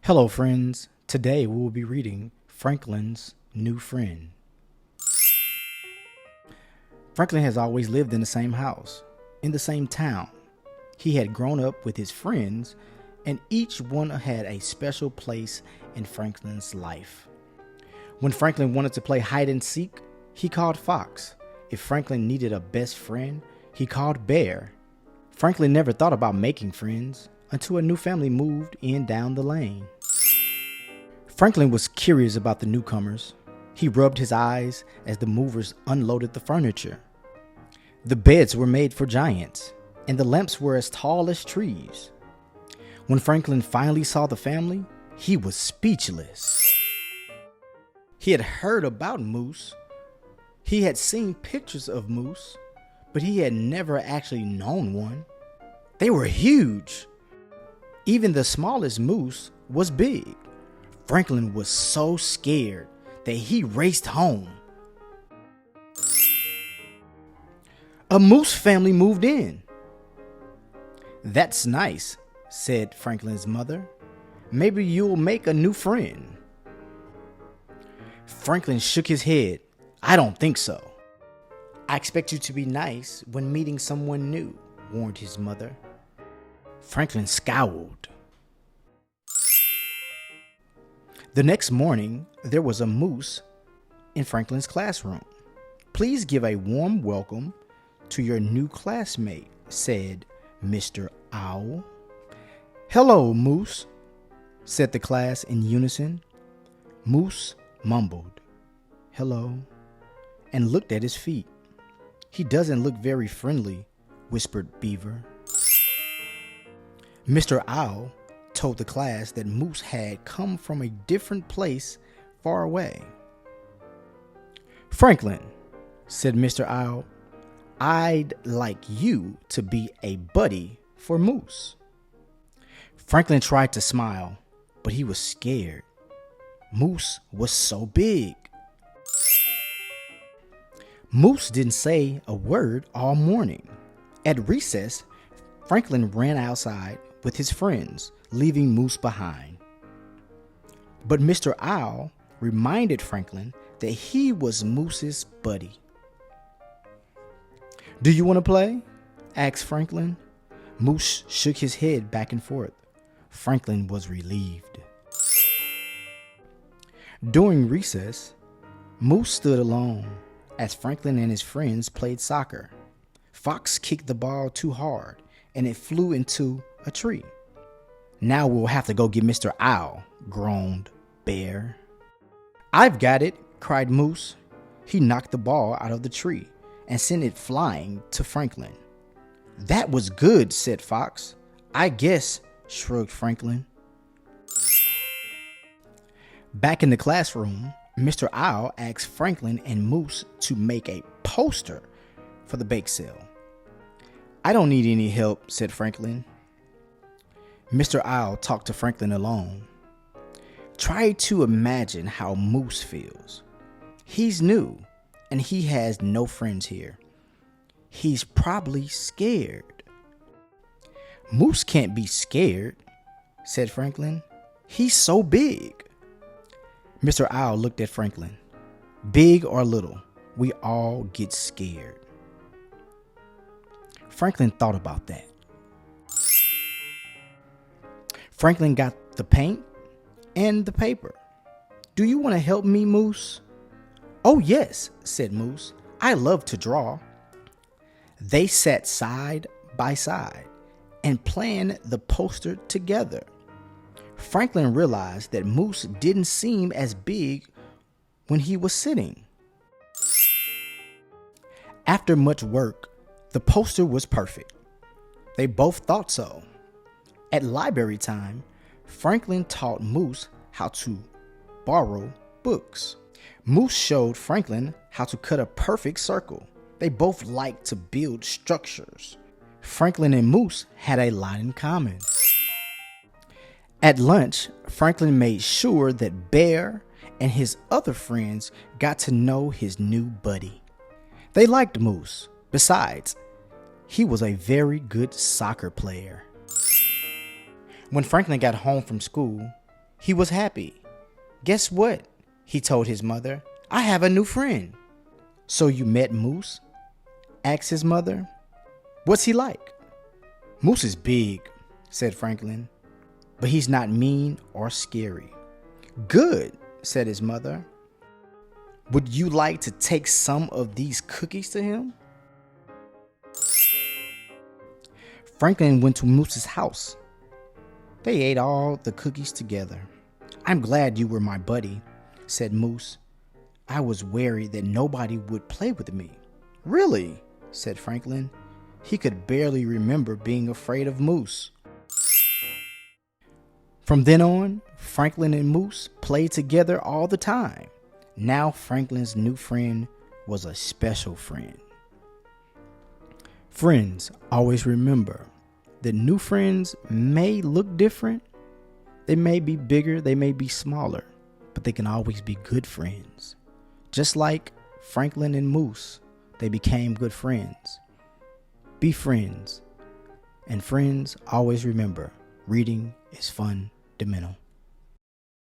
Hello, friends. Today we will be reading Franklin's New Friend. Franklin has always lived in the same house, in the same town. He had grown up with his friends, and each one had a special place in Franklin's life. When Franklin wanted to play hide and seek, he called Fox. If Franklin needed a best friend, he called Bear. Franklin never thought about making friends until a new family moved in down the lane. Franklin was curious about the newcomers. He rubbed his eyes as the movers unloaded the furniture. The beds were made for giants, and the lamps were as tall as trees. When Franklin finally saw the family, he was speechless. He had heard about Moose. He had seen pictures of Moose, but he had never actually known one. They were huge. Even the smallest moose was big. Franklin was so scared that he raced home. A moose family moved in. "That's nice," said Franklin's mother. "Maybe you'll make a new friend." Franklin shook his head. "I don't think so." "I expect you to be nice when meeting someone new," warned his mother. Franklin scowled. The next morning, there was a moose in Franklin's classroom. "Please give a warm welcome to your new classmate," said Mr. Owl. "Hello, Moose," said the class in unison. Moose mumbled, "Hello," and looked at his feet. "He doesn't look very friendly," whispered Beaver. Mr. Owl told the class that Moose had come from a different place far away. "Franklin," said Mr. Owl, "I'd like you to be a buddy for Moose." Franklin tried to smile, but he was scared. Moose was so big. Moose didn't say a word all morning. At recess, Franklin ran outside with his friends, leaving Moose behind. But Mr. Owl reminded Franklin that he was Moose's buddy. "Do you want to play?" asked Franklin. Moose shook his head back and forth. Franklin was relieved. During recess, Moose stood alone as Franklin and his friends played soccer. Fox kicked the ball too hard, and it flew into a tree. "Now we'll have to go get Mr. Owl," groaned Bear. "I've got it," cried Moose. He knocked the ball out of the tree and sent it flying to Franklin. "That was good," said Fox. "I guess," shrugged Franklin. Back in the classroom, Mr. Owl asked Franklin and Moose to make a poster for the bake sale. "I don't need any help," said Franklin. Mr. Owl talked to Franklin alone. "Try to imagine how Moose feels. He's new, and he has no friends here. He's probably scared." "Moose can't be scared," said Franklin. "He's so big." Mr. Owl looked at Franklin. "Big or little, we all get scared." Franklin thought about that. Franklin got the paint and the paper. "Do you want to help me, Moose?" "Oh, yes," said Moose. "I love to draw." They sat side by side and planned the poster together. Franklin realized that Moose didn't seem as big when he was sitting. After much work, the poster was perfect. They both thought so. At library time, Franklin taught Moose how to borrow books. Moose showed Franklin how to cut a perfect circle. They both liked to build structures. Franklin and Moose had a lot in common. At lunch, Franklin made sure that Bear and his other friends got to know his new buddy. They liked Moose. Besides, he was a very good soccer player. When Franklin got home from school, He was happy. Guess what? He told his mother. I have a new friend. So you met Moose? Asked his mother. What's he like? Moose is big, said Franklin, but he's not mean or scary. Good, said his mother. Would you like to take some of these cookies to him? Franklin went to Moose's house. They ate all the cookies together. I'm glad you were my buddy, said Moose. I was worried that nobody would play with me. Really? Said Franklin. He could barely remember being afraid of Moose. From then on, Franklin and Moose played together all the time. Now Franklin's new friend was a special friend. Friends, always remember that new friends may look different. They may be bigger, they may be smaller, but they can always be good friends. Just like Franklin and Moose, they became good friends. Be friends. And friends, always remember, reading is fundamental.